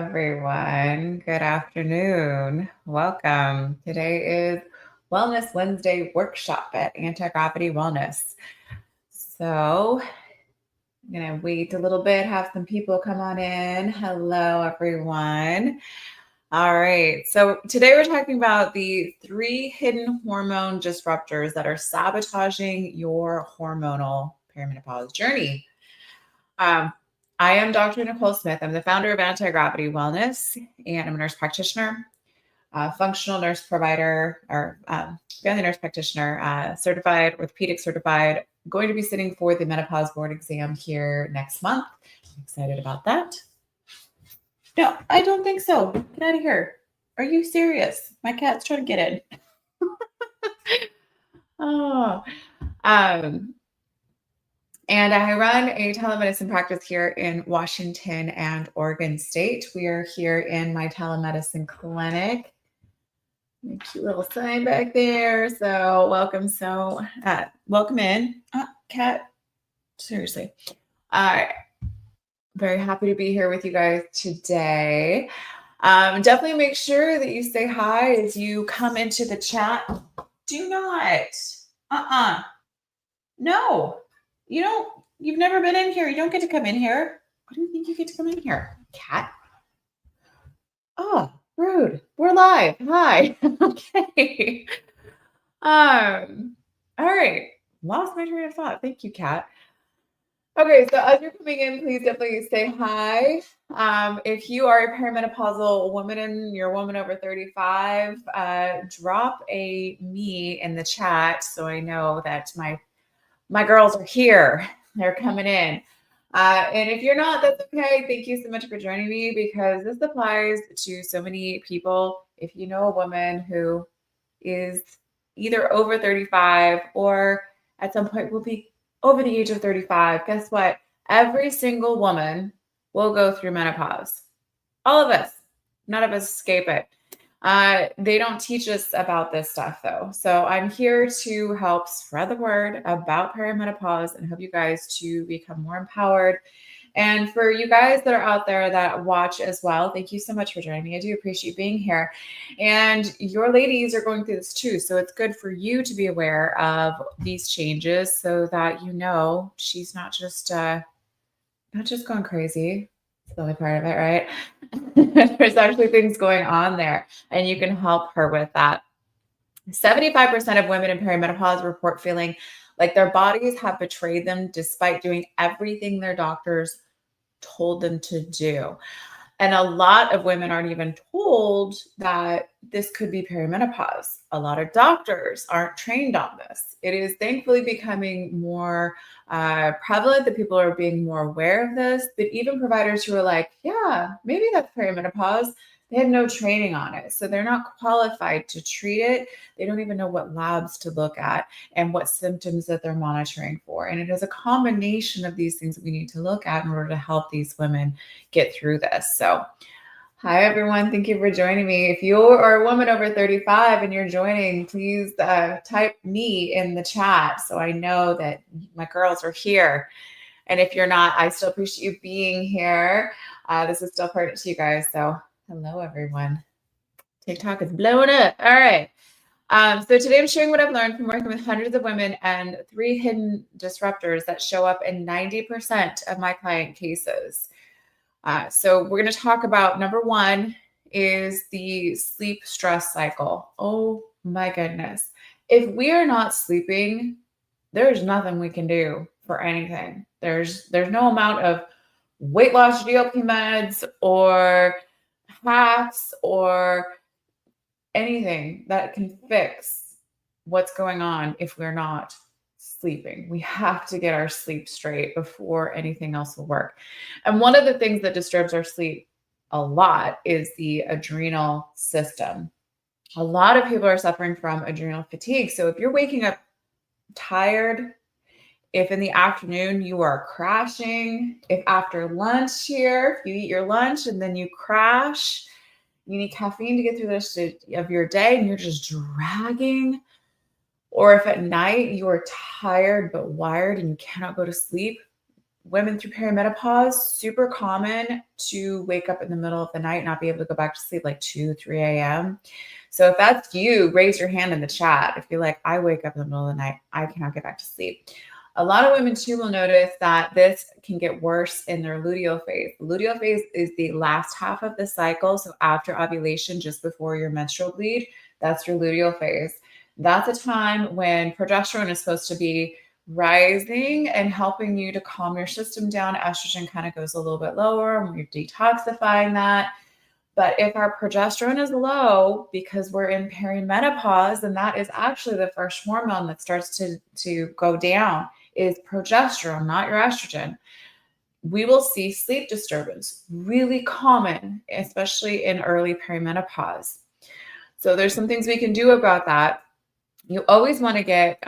everyone. Good afternoon. Welcome. Today is Wellness Wednesday workshop at Anti-Gravity Wellness. So I'm going to wait a little bit, have some people come on in. Hello, everyone. All right. So today we're talking about the 3 hidden hormone disruptors that are sabotaging your hormonal perimenopause journey. I am Dr. Nicole Smith. I'm the founder of Anti-Gravity Wellness, and I'm a nurse practitioner, functional nurse provider, or family nurse practitioner, certified, orthopedic certified. Going to be sitting for the menopause board exam here next month. I'm excited about that. No, I don't think so. Get out of here. Are you serious? My cat's trying to get in. Oh, and I run a telemedicine practice here in Washington and Oregon State. We are here in my telemedicine clinic. A cute little sign back there. So welcome in. Cat, seriously. Very happy to be here with you guys today. Definitely make sure that you say hi as you come into the chat. Do not. No. You've never been in here. You don't get to come in here. Why do you think you get to come in here? Cat? Oh, rude. We're live. Hi. Okay. All right. Lost my train of thought. Thank you, Cat. Okay, so as you're coming in, please definitely say hi. If you are a perimenopausal woman and you're a woman over 35, drop a me in the chat so I know that my girls are here. They're coming in. And if you're not, that's okay. Thank you so much for joining me because this applies to so many people. If you know a woman who is either over 35 or at some point will be over the age of 35, guess what? Every single woman will go through menopause. All of us. None of us escape it. They don't teach us about this stuff though. So I'm here to help spread the word about perimenopause and help you guys to become more empowered. And for you guys that are out there that watch as well, thank you so much for joining me. I do appreciate being here. And your ladies are going through this too. So it's good for you to be aware of these changes so that you know she's not just going crazy. It's the only part of it, right? There's actually things going on there, and you can help her with that. 75% of women in perimenopause report feeling like their bodies have betrayed them despite doing everything their doctors told them to do. And a lot of women aren't even told that this could be perimenopause. A lot of doctors aren't trained on this. It is thankfully becoming more prevalent that people are being more aware of this. But even providers who are like, yeah, maybe that's perimenopause, they had no training on it. So they're not qualified to treat it. They don't even know what labs to look at and what symptoms that they're monitoring for. And it is a combination of these things that we need to look at in order to help these women get through this. So hi, everyone. Thank you for joining me. If you are a woman over 35 and you're joining, please type me in the chat so I know that my girls are here. And if you're not, I still appreciate you being here. This is still pertinent to you guys. So hello, everyone. TikTok is blowing up. All right. So today I'm sharing what I've learned from working with hundreds of women and 3 hidden disruptors that show up in 90% of my client cases. So we're going to talk about number 1 is the sleep stress cycle. Oh my goodness. If we are not sleeping, there's nothing we can do for anything. There's no amount of weight loss GLP meds or hacks or anything that can fix what's going on if we're not sleeping. We have to get our sleep straight before anything else will work. And one of the things that disturbs our sleep a lot is the adrenal system. A lot of people are suffering from adrenal fatigue. So if you're waking up tired, if in the afternoon you are crashing, if after lunch here, if you eat your lunch and then you crash, you need caffeine to get through the rest of your day and you're just dragging, or if at night you are tired but wired and you cannot go to sleep, women through perimenopause, super common to wake up in the middle of the night, not be able to go back to sleep like 2, 3 a.m. So if that's you, raise your hand in the chat. If you're like, I wake up in the middle of the night, I cannot get back to sleep. A lot of women too will notice that this can get worse in their luteal phase. The luteal phase is the last half of the cycle. So after ovulation, just before your menstrual bleed, that's your luteal phase. That's a time when progesterone is supposed to be rising and helping you to calm your system down. Estrogen kind of goes a little bit lower and we're detoxifying that. But if our progesterone is low because we're in perimenopause, and that is actually the first hormone that starts to go down is progesterone, not your estrogen, we will see sleep disturbance, really common, especially in early perimenopause. So there's some things we can do about that. You always want to get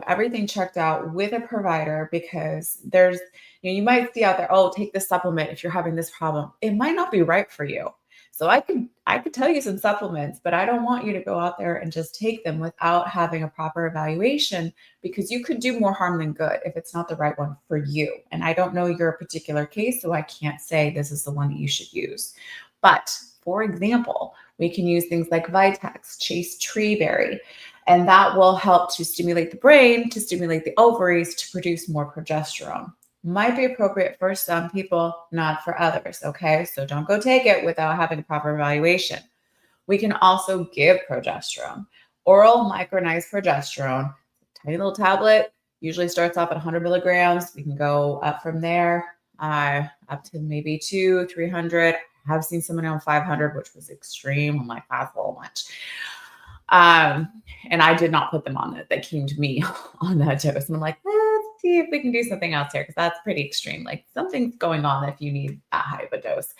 everything checked out with a provider, because there's, you might see out there, oh, take this supplement if you're having this problem. It might not be right for you. So I could tell you some supplements, but I don't want you to go out there and just take them without having a proper evaluation, because you could do more harm than good if it's not the right one for you. And I don't know your particular case, so I can't say this is the one that you should use. But for example, we can use things like Vitex, Chase Treeberry, and that will help to stimulate the brain, to stimulate the ovaries, to produce more progesterone. Might be appropriate for some people, not for others, okay? So don't go take it without having a proper evaluation. We can also give progesterone. Oral micronized progesterone, tiny little tablet, usually starts off at 100 milligrams. We can go up from there, up to maybe 200, 300. I have seen someone on 500, which was extreme. I'm like, that's a little much. And I did not put them on it. They came to me on that dose. And I'm like, let's see if we can do something else here, because that's pretty extreme. Like something's going on if you need that high of a dose.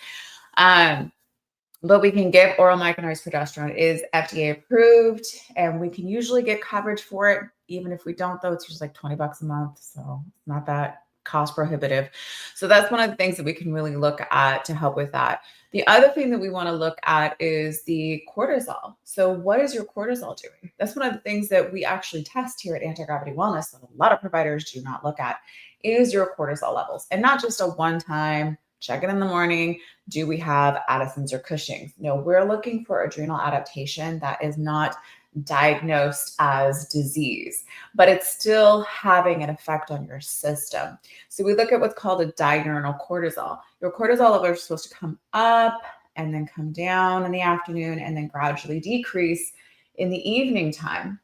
But we can give oral micronized progesterone. It is FDA approved, and we can usually get coverage for it. Even if we don't, though, it's just like $20 a month. So it's not that cost prohibitive. So that's one of the things that we can really look at to help with that. The other thing that we want to look at is the cortisol. So what is your cortisol doing? That's one of the things that we actually test here at Anti-Gravity Wellness that a lot of providers do not look at, is your cortisol levels. And not just a one-time check it in the morning. Do we have Addison's or Cushing's? No, we're looking for adrenal adaptation that is not diagnosed as disease, but it's still having an effect on your system. So we look at what's called a diurnal cortisol. Your cortisol levels are supposed to come up and then come down in the afternoon and then gradually decrease in the evening time.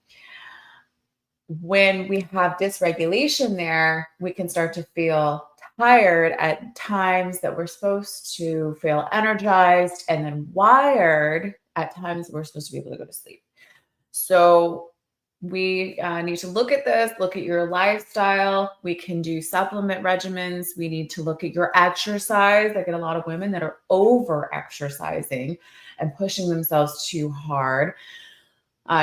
When we have dysregulation there, we can start to feel tired at times that we're supposed to feel energized, and then wired at times we're supposed to be able to go to sleep. So we need to look at this, look at your lifestyle. We can do supplement regimens. We need to look at your exercise. I get a lot of women that are over exercising and pushing themselves too hard.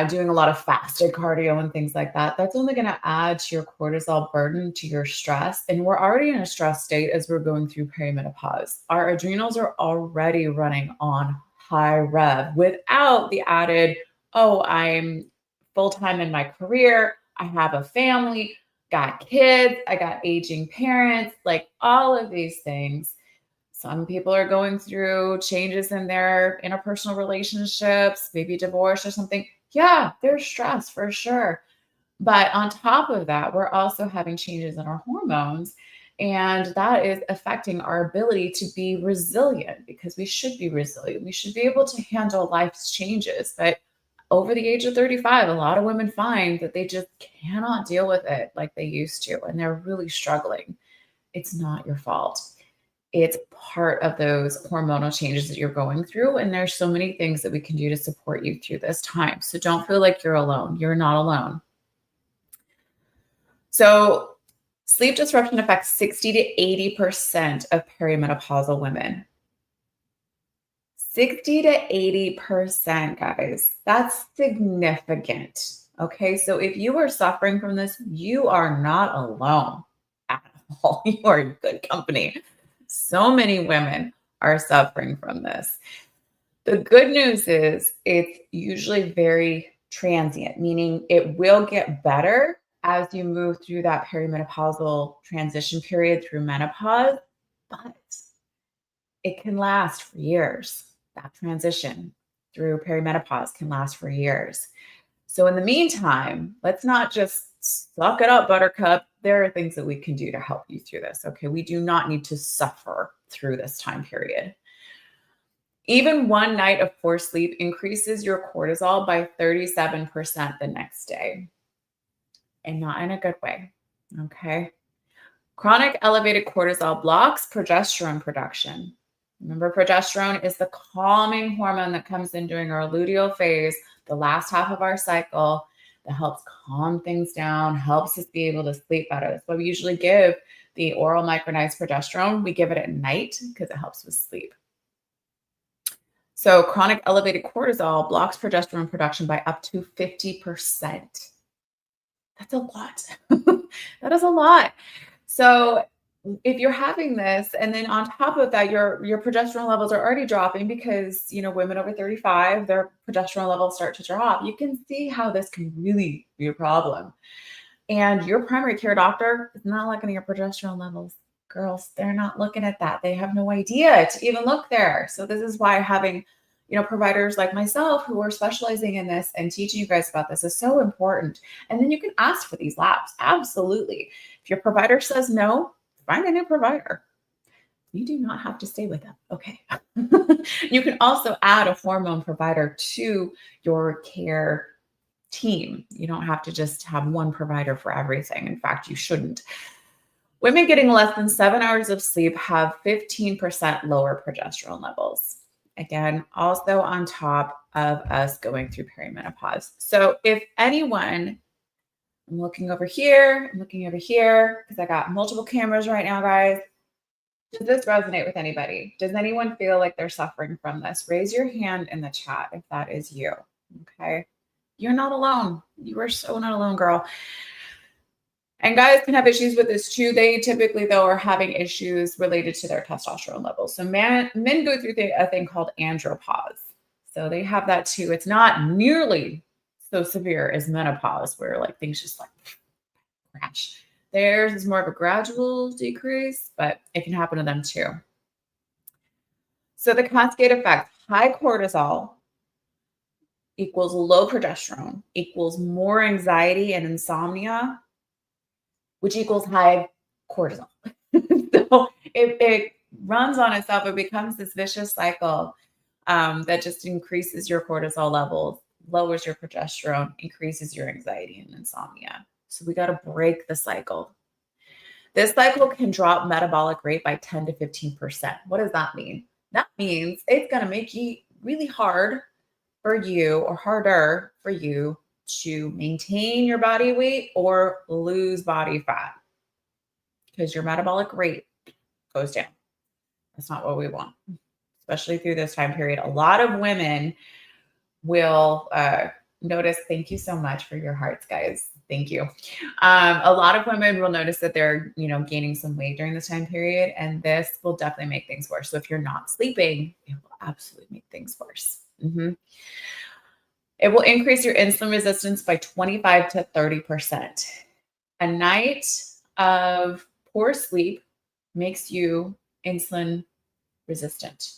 Doing a lot of fasted cardio and things like that, that's only going to add to your cortisol burden, to your stress. And we're already in a stress state as we're going through perimenopause. Our adrenals are already running on high rev without the added, oh, I'm full-time in my career, I have a family, got kids, I got aging parents, like all of these things. Some people are going through changes in their interpersonal relationships, maybe divorce or something. Yeah, there's stress for sure. But on top of that, we're also having changes in our hormones, and that is affecting our ability to be resilient, because we should be resilient. We should be able to handle life's changes. But over the age of 35, a lot of women find that they just cannot deal with it like they used to, and they're really struggling. It's not your fault. It's part of those hormonal changes that you're going through. And there's so many things that we can do to support you through this time. So don't feel like you're alone. You're not alone. So sleep disruption affects 60 to 80% of perimenopausal women. 60 to 80%, guys. That's significant. Okay. So if you are suffering from this, you are not alone at all. You are in good company. So many women are suffering from this. The good news is it's usually very transient, meaning it will get better, as you move through that perimenopausal transition period through menopause, but it can last for years. That transition through perimenopause can last for years. So in the meantime, let's not just suck it up, buttercup. There are things that we can do to help you through this. Okay. We do not need to suffer through this time period. Even one night of poor sleep increases your cortisol by 37% the next day, and not in a good way. Okay. Chronic elevated cortisol blocks progesterone production. Remember, progesterone is the calming hormone that comes in during our luteal phase, the last half of our cycle, that helps calm things down, helps us be able to sleep better. That's why we usually give the oral micronized progesterone. We give it at night because it helps with sleep. So chronic elevated cortisol blocks progesterone production by up to 50%. That's a lot. That is a lot. So if you're having this, and then on top of that, your progesterone levels are already dropping because, women over 35, their progesterone levels start to drop. You can see how this can really be a problem. And your primary care doctor is not looking at your progesterone levels. Girls, they're not looking at that. They have no idea to even look there. So this is why having, providers like myself who are specializing in this and teaching you guys about this is so important. And then you can ask for these labs. Absolutely. If your provider says no, find a new provider. You do not have to stay with them. Okay. You can also add a hormone provider to your care team. You don't have to just have one provider for everything. In fact, you shouldn't. Women getting less than 7 hours of sleep have 15% lower progesterone levels. Again, also on top of us going through perimenopause. So if anyone, I'm looking over here because I got multiple cameras right now, guys. Does this resonate with anybody? Does anyone feel like they're suffering from this? Raise your hand in the chat if that is you. Okay. You're not alone. You are so not alone, girl. And guys can have issues with this too. They typically, though, are having issues related to their testosterone levels. So men go through a thing called andropause. So they have that too. It's not nearly so severe as menopause, where like things just like crash. Theirs is more of a gradual decrease, but it can happen to them too. So the cascade effect: high cortisol equals low progesterone equals more anxiety and insomnia, which equals high cortisol. So it runs on itself. It becomes this vicious cycle that just increases your cortisol levels, lowers your progesterone, increases your anxiety and insomnia. So we got to break the cycle. This cycle can drop metabolic rate by 10 to 15%. What does that mean? That means it's going to make it really hard for you, or harder for you, to maintain your body weight or lose body fat, because your metabolic rate goes down. That's not what we want, especially through this time period. A lot of women will notice, thank you so much for your hearts, guys. Thank you. A lot of women will notice that they're, gaining some weight during this time period, and this will definitely make things worse. So if you're not sleeping, it will absolutely make things worse. It will increase your insulin resistance by 25 to 30%. A night of poor sleep makes you insulin resistant,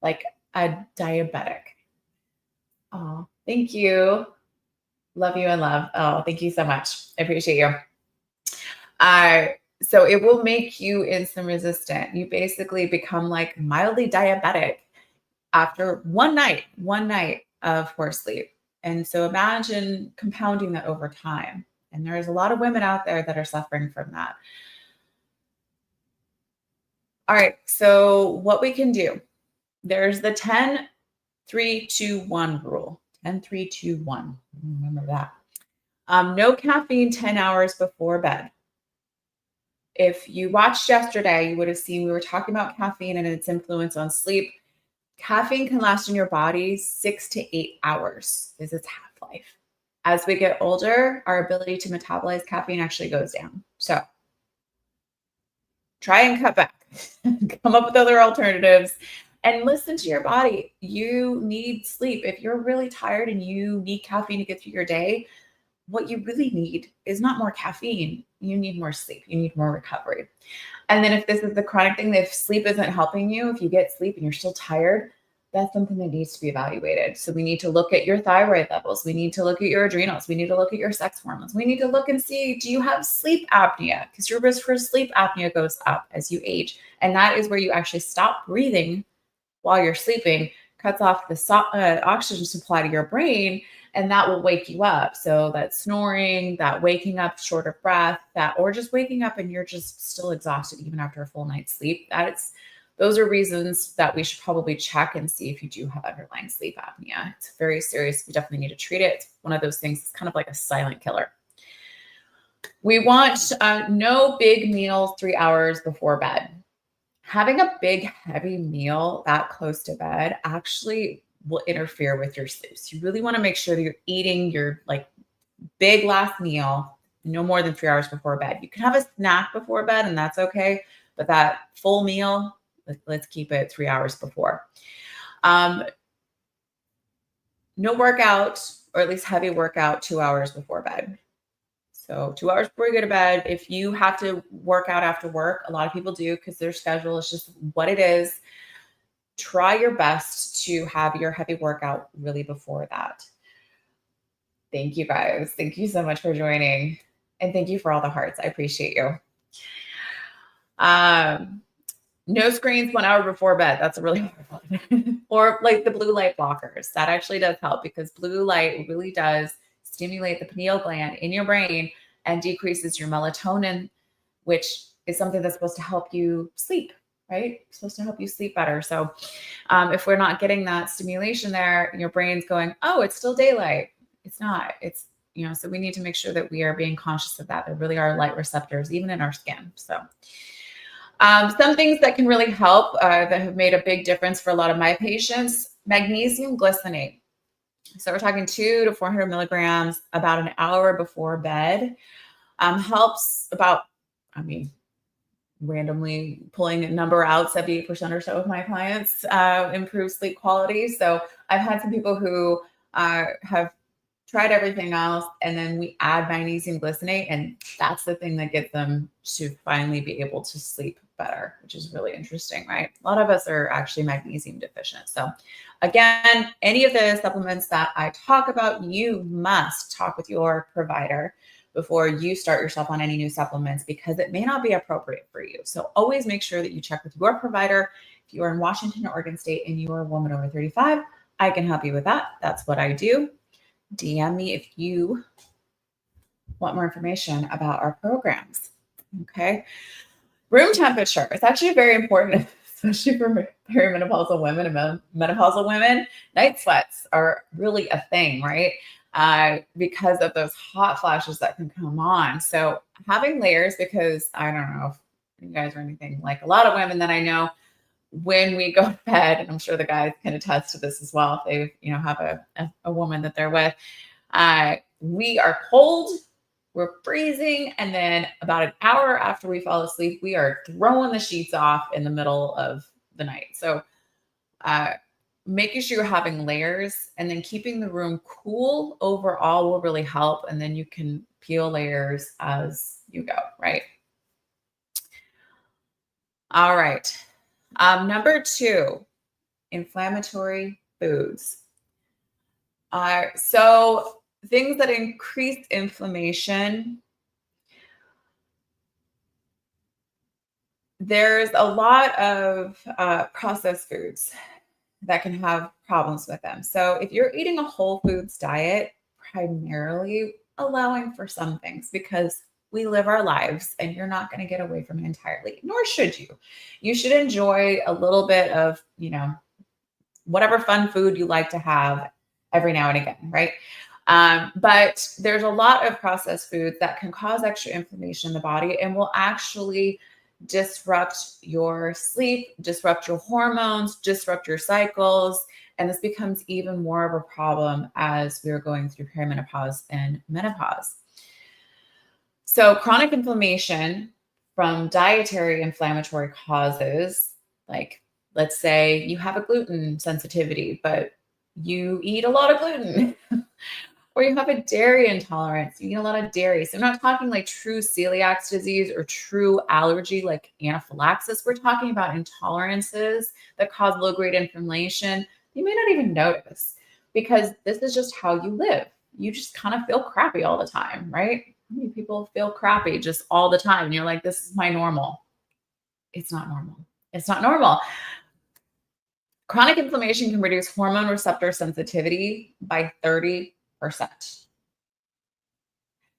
like a diabetic. Oh, thank you. Love you and love. Oh, thank you so much. I appreciate you. So it will make you insulin resistant. You basically become like mildly diabetic after one night of poor sleep. And so imagine compounding that over time. And there's a lot of women out there that are suffering from that. All right. So what we can do, there's the 10, 3, 2, 1 rule. 10, 3, 2, 1. Remember that. No caffeine 10 hours before bed. If you watched yesterday, you would have seen we were talking about caffeine and its influence on sleep. Caffeine can last in your body 6 to 8 hours is its half-life. As we get older, our ability to metabolize caffeine actually goes down. So try and cut back. Come up with other alternatives and listen to your body. You need sleep. If you're really tired and you need caffeine to get through your day, what you really need is not more caffeine. You need more sleep. You need more recovery. And then if this is the chronic thing, if sleep isn't helping you, if you get sleep and you're still tired, that's something that needs to be evaluated. So we need to look at your thyroid levels. We need to look at your adrenals. We need to look at your sex hormones. We need to look and see, do you have sleep apnea? Because your risk for sleep apnea goes up as you age. And that is where you actually stop breathing while you're sleeping, cuts off the oxygen supply to your brain, and that will wake you up. So that snoring, that waking up short of breath, or just waking up and you're just still exhausted even after a full night's sleep. Those are reasons that we should probably check and see if you do have underlying sleep apnea. It's very serious. We definitely need to treat it. It's one of those things. It's kind of like a silent killer. We want no big meals 3 hours before bed. Having a big, heavy meal that close to bed actually will interfere with your sleep. So you really want to make sure that you're eating your big last meal no more than 3 hours before bed. You can have a snack before bed and that's okay, but that full meal, let's keep it 3 hours before. No workout, or at least heavy workout, 2 hours before bed. So 2 hours before you go to bed. If you have to work out after work, a lot of people do because their schedule is just what it is. Try your best to have your heavy workout really before that. Thank you guys. Thank you so much for joining. And thank you for all the hearts. I appreciate you. No screens 1 hour before bed. That's a really hard one. Or like the blue light blockers. That actually does help because blue light really does stimulate the pineal gland in your brain and decreases your melatonin, which is something that's supposed to help you sleep, right? It's supposed to help you sleep better. So if we're not getting that stimulation there, your brain's going, oh, it's still daylight. It's not. It's, so we need to make sure that we are being conscious of that. There really are light receptors, even in our skin. So some things that can really help that have made a big difference for a lot of my patients, magnesium glycinate. So we're talking 200 to 400 milligrams about an hour before bed. Helps about, randomly pulling a number out, 78% or so of my clients improve sleep quality. So I've had some people who have tried everything else, and then we add magnesium glycinate, and that's the thing that gets them to finally be able to sleep better, which is really interesting, right? A lot of us are actually magnesium deficient. So again, any of the supplements that I talk about, you must talk with your provider before you start yourself on any new supplements because it may not be appropriate for you. So always make sure that you check with your provider. If you are in Washington or Oregon State and you are a woman over 35, I can help you with that. That's what I do. DM me if you want more information about our programs. Okay. Room temperature. It's actually very important, especially for perimenopausal women and menopausal women. Night sweats are really a thing, right? Because of those hot flashes that can come on. So having layers, because I don't know if you guys are anything like a lot of women that I know, when we go to bed, and I'm sure the guys can attest to this as well, if they have a woman that they're with, we are cold, we're freezing, and then about an hour after we fall asleep, we are throwing the sheets off in the middle of the night. So making sure you're having layers and then keeping the room cool overall will really help. And then you can peel layers as you go, right? All right. Number 2, inflammatory foods. So things that increase inflammation. There's a lot of processed foods that can have problems with them. So if you're eating a whole foods diet, primarily allowing for some things because we live our lives and you're not going to get away from it entirely, nor should you. You should enjoy a little bit of, whatever fun food you like to have every now and again, right? But there's a lot of processed foods that can cause extra inflammation in the body and will actually disrupt your sleep, disrupt your hormones, disrupt your cycles. And this becomes even more of a problem as we're going through perimenopause and menopause. So chronic inflammation from dietary inflammatory causes, like let's say you have a gluten sensitivity, but you eat a lot of gluten. or you have a dairy intolerance, you eat a lot of dairy. So I'm not talking like true celiac disease or true allergy like anaphylaxis. We're talking about intolerances that cause low-grade inflammation. You may not even notice because this is just how you live. You just kind of feel crappy all the time, right? How many people feel crappy just all the time? And you're like, this is my normal. It's not normal. It's not normal. Chronic inflammation can reduce hormone receptor sensitivity by 30%.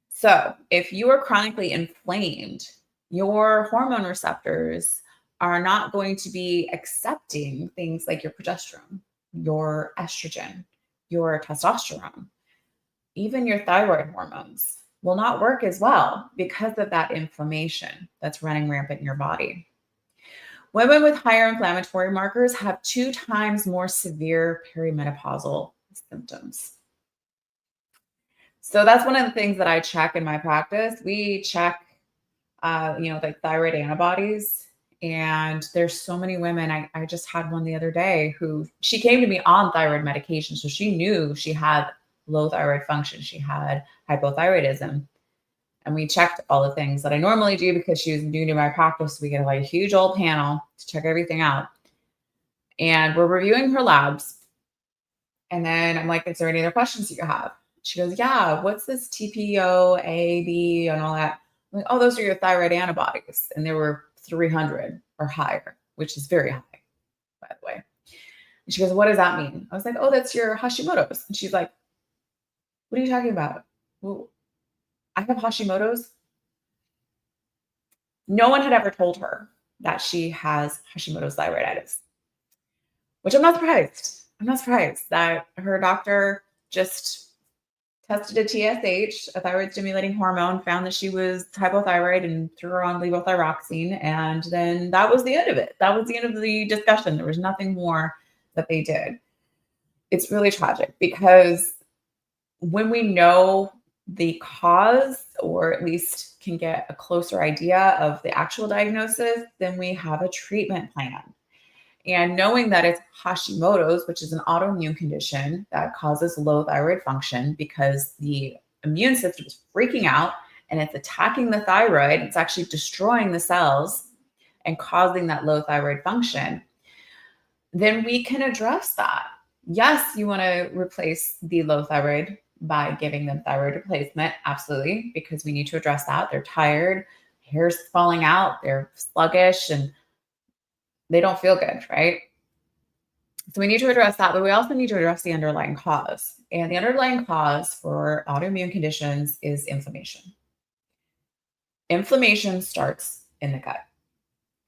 So, if you are chronically inflamed, your hormone receptors are not going to be accepting things like your progesterone, your estrogen, your testosterone, even your thyroid hormones will not work as well because of that inflammation that's running rampant in your body. Women with higher inflammatory markers have 2 times more severe perimenopausal symptoms. So that's one of the things that I check in my practice. We check, like thyroid antibodies. And there's so many women. I just had one the other day who she came to me on thyroid medication. So she knew she had low thyroid function. She had hypothyroidism. And we checked all the things that I normally do because she was new to my practice. We get like a huge old panel to check everything out. And we're reviewing her labs. And then I'm like, is there any other questions that you have? She goes, yeah, what's this TPO, A, B, and all that? I'm like, oh, those are your thyroid antibodies. And there were 300 or higher, which is very high, by the way. And she goes, what does that mean? I was like, oh, that's your Hashimoto's. And she's like, what are you talking about? Well, I have Hashimoto's. No one had ever told her that she has Hashimoto's thyroiditis, which I'm not surprised. I'm not surprised that her doctor just tested a TSH, a thyroid stimulating hormone, found that she was hypothyroid and threw her on levothyroxine. And then that was the end of it. That was the end of the discussion. There was nothing more that they did. It's really tragic because when we know the cause, or at least can get a closer idea of the actual diagnosis, then we have a treatment plan. And knowing that it's Hashimoto's, which is an autoimmune condition that causes low thyroid function because the immune system is freaking out and it's attacking the thyroid, it's actually destroying the cells and causing that low thyroid function, then we can address that. Yes, you want to replace the low thyroid by giving them thyroid replacement. Absolutely, because we need to address that. They're tired, hair's falling out, they're sluggish, and they don't feel good, right? So we need to address that, but we also need to address the underlying cause. And the underlying cause for autoimmune conditions is inflammation. Inflammation starts in the gut.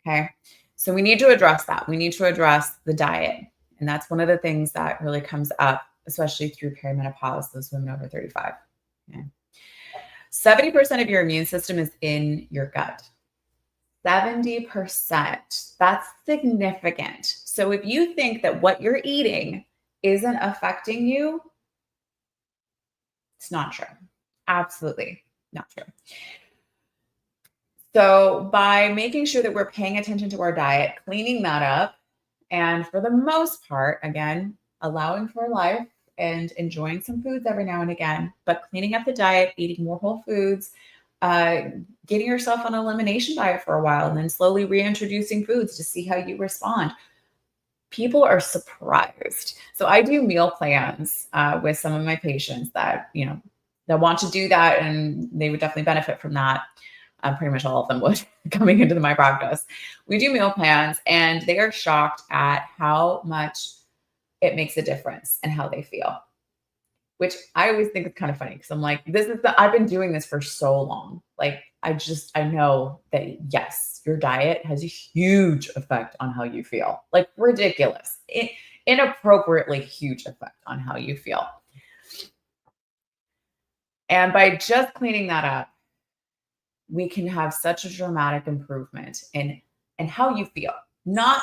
Okay. So we need to address that. We need to address the diet. And that's one of the things that really comes up, especially through perimenopause, those women over 35. Okay. 70% of your immune system is in your gut. 70%. That's significant. So if you think that what you're eating isn't affecting you, it's not true. Absolutely not true. So by making sure that we're paying attention to our diet, cleaning that up, and for the most part, again, allowing for life and enjoying some foods every now and again, but cleaning up the diet, eating more whole foods, getting yourself on an elimination diet for a while, and then slowly reintroducing foods to see how you respond. People are surprised. So I do meal plans with some of my patients that, that want to do that, and they would definitely benefit from that. Pretty much all of them would coming into my practice. We do meal plans, and they are shocked at how much it makes a difference and how they feel, which I always think is kind of funny because I'm like, I've been doing this for so long. Like, I know that yes, your diet has a huge effect on how you feel, like ridiculous, inappropriately huge effect on how you feel. And by just cleaning that up, we can have such a dramatic improvement in how you feel. Not,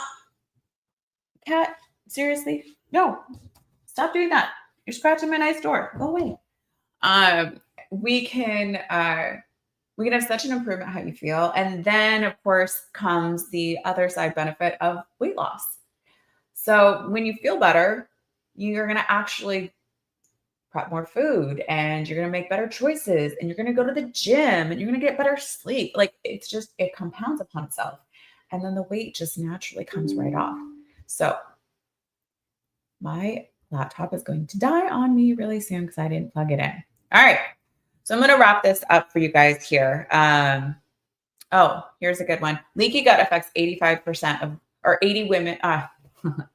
Kat, seriously, no, stop doing that. You're scratching my nice door. Go away. We can have such an improvement how you feel. And then of course comes the other side benefit of weight loss. So when you feel better, you're going to actually prep more food and you're going to make better choices and you're going to go to the gym and you're going to get better sleep. Like it's just, it compounds upon itself. And then the weight just naturally comes right off. So my laptop is going to die on me really soon because I didn't plug it in. All right. So I'm going to wrap this up for you guys here. Here's a good one. Leaky gut affects 85% of, or 80 women,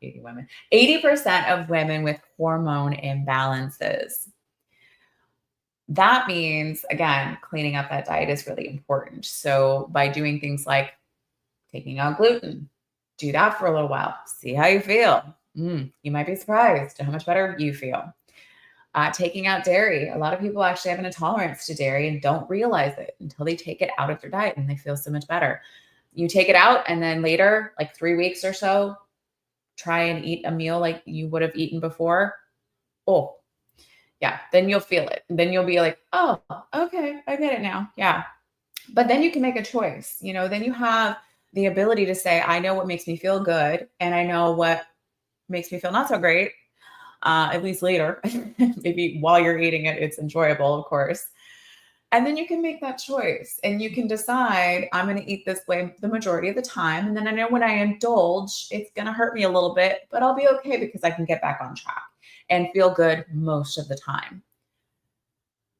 80% of women with hormone imbalances. That means, again, cleaning up that diet is really important. So by doing things like taking out gluten, do that for a little while. See how you feel. You might be surprised at how much better you feel. Taking out dairy. A lot of people actually have an intolerance to dairy and don't realize it until they take it out of their diet and they feel so much better. You take it out and then later, like 3 weeks or so, try and eat a meal like you would have eaten before. Oh, yeah. Then you'll feel it. Then you'll be like, oh, okay, I get it now. Yeah. But then you can make a choice. Then you have the ability to say, I know what makes me feel good and I know what makes me feel not so great. At least later, maybe while you're eating it, it's enjoyable, of course. And then you can make that choice and you can decide, I'm going to eat this way the majority of the time. And then I know when I indulge, it's going to hurt me a little bit, but I'll be okay because I can get back on track and feel good most of the time.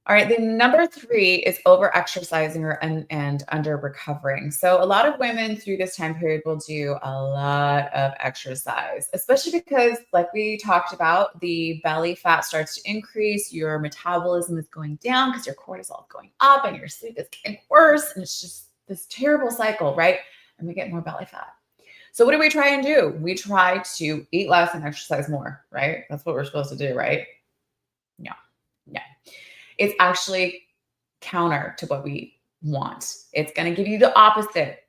All right, the number 3 is over exercising and under recovering. So a lot of women through this time period will do a lot of exercise, especially because, like we talked about, the belly fat starts to increase, your metabolism is going down because your cortisol is going up and your sleep is getting worse. And it's just this terrible cycle, right? And we get more belly fat. So what do we try and do? We try to eat less and exercise more, right? That's what we're supposed to do, right? No. It's actually counter to what we want. It's going to give you the opposite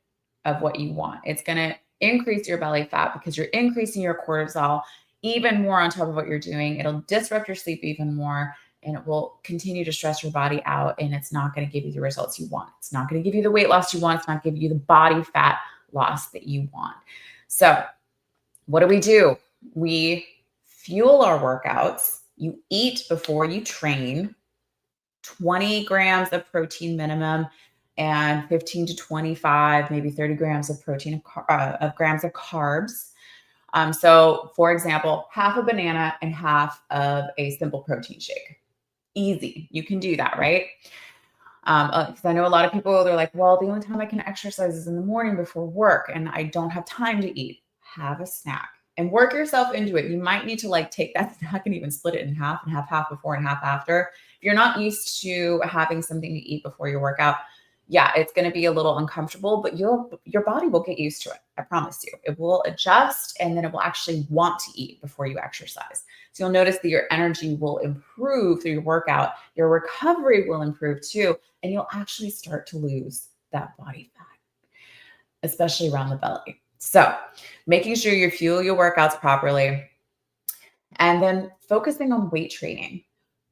of what you want. It's going to increase your belly fat because you're increasing your cortisol even more on top of what you're doing. It'll disrupt your sleep even more and it will continue to stress your body out and it's not going to give you the results you want. It's not going to give you the weight loss you want. It's not going to give you the body fat loss that you want. So what do? We fuel our workouts. You eat before you train. 20 grams of protein minimum and 15 to 25, maybe 30 grams of protein of grams of carbs. So for example, half a banana and half of a simple protein shake. Easy. You can do that, right? Because I know a lot of people, they're like, well, the only time I can exercise is in the morning before work and I don't have time to eat. Have a snack and work yourself into it. You might need to take that snack and even split it in half and have half before and half after. If you're not used to having something to eat before your workout, yeah, it's going to be a little uncomfortable, but your body will get used to it. I promise you. It will adjust and then it will actually want to eat before you exercise. So you'll notice that your energy will improve through your workout. Your recovery will improve too. And you'll actually start to lose that body fat, especially around the belly. So making sure you fuel your workouts properly and then focusing on weight training.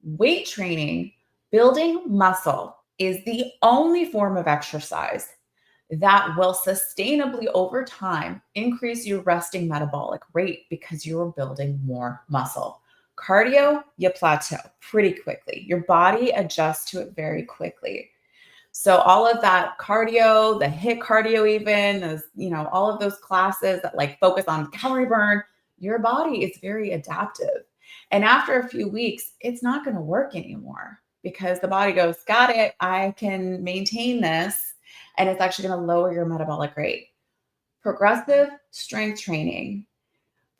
Weight training, building muscle is the only form of exercise that will sustainably over time increase your resting metabolic rate because you're building more muscle. Cardio, you plateau pretty quickly. Your body adjusts to it very quickly. So all of that cardio, the HIIT cardio, even those, all of those classes that focus on calorie burn, your body is very adaptive. And after a few weeks, it's not going to work anymore because the body goes, got it. I can maintain this. And it's actually going to lower your metabolic rate. Progressive strength training.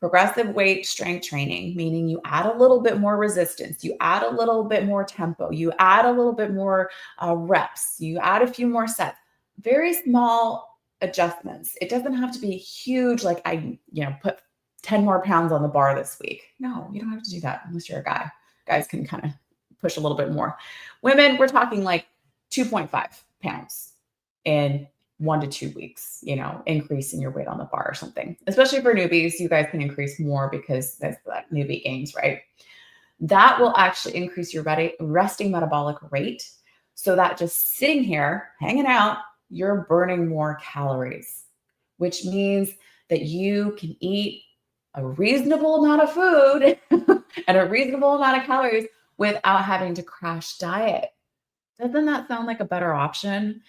Progressive weight strength training, meaning you add a little bit more resistance, you add a little bit more tempo, you add a little bit more reps, you add a few more sets, very small adjustments. It doesn't have to be huge, like I put 10 more pounds on the bar this week. No, you don't have to do that unless you're a guy. Guys can kind of push a little bit more. Women, we're talking 2.5 pounds in 1 to 2 weeks, increase in your weight on the bar or something. Especially for newbies, you guys can increase more because that's that newbie gains, right? That will actually increase your resting metabolic rate so that just sitting here, hanging out, you're burning more calories, which means that you can eat a reasonable amount of food and a reasonable amount of calories without having to crash diet. Doesn't that sound like a better option?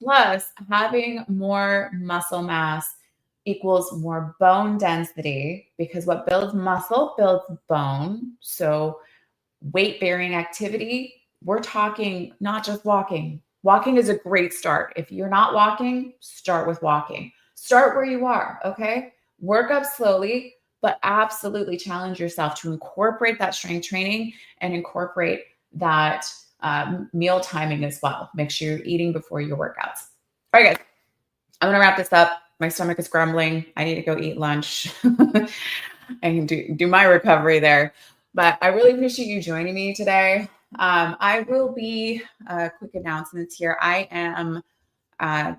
Plus, having more muscle mass equals more bone density because what builds muscle builds bone. So, weight bearing activity, we're talking not just walking. Walking is a great start. If you're not walking, start with walking. Start where you are, okay? Work up slowly, but absolutely challenge yourself to incorporate that strength training and incorporate that meal timing as well. Make sure you're eating before your workouts. All right, guys, I'm gonna wrap this up. My stomach is grumbling. I need to go eat lunch and do my recovery there. But I really appreciate you joining me today. I will be quick announcements here. I am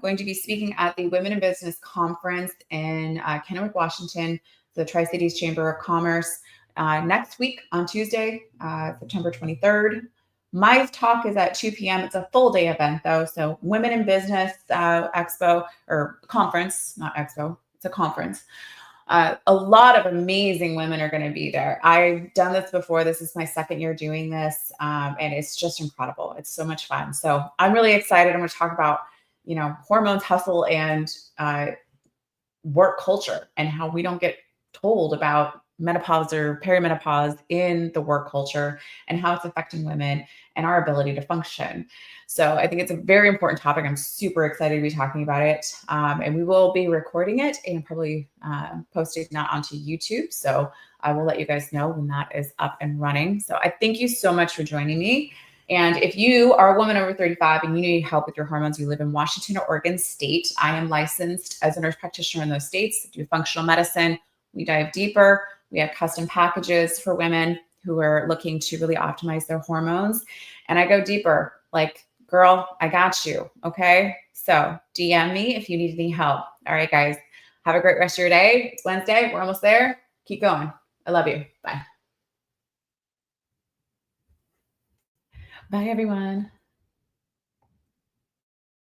going to be speaking at the Women in Business Conference in Kennewick, Washington, the Tri-Cities Chamber of Commerce, next week on Tuesday, September 23rd. My talk is at 2 p.m. It's a full day event though. So Women in Business Expo or conference, not expo, it's a conference. A lot of amazing women are going to be there. I've done this before. This is my second year doing this. And it's just incredible. It's so much fun. So I'm really excited. I'm going to talk about, hormones, hustle, and work culture and how we don't get told about menopause or perimenopause in the work culture and how it's affecting women and our ability to function. So I think it's a very important topic. I'm super excited to be talking about it. And we will be recording it and probably posting that onto YouTube. So I will let you guys know when that is up and running. So I thank you so much for joining me. And if you are a woman over 35 and you need help with your hormones, you live in Washington or Oregon State, I am licensed as a nurse practitioner in those states, do functional medicine. We dive deeper. We have custom packages for women who are looking to really optimize their hormones. And I go deeper, like, girl, I got you. Okay. So DM me if you need any help. All right, guys, have a great rest of your day. It's Wednesday. We're almost there. Keep going. I love you. Bye. Bye, everyone.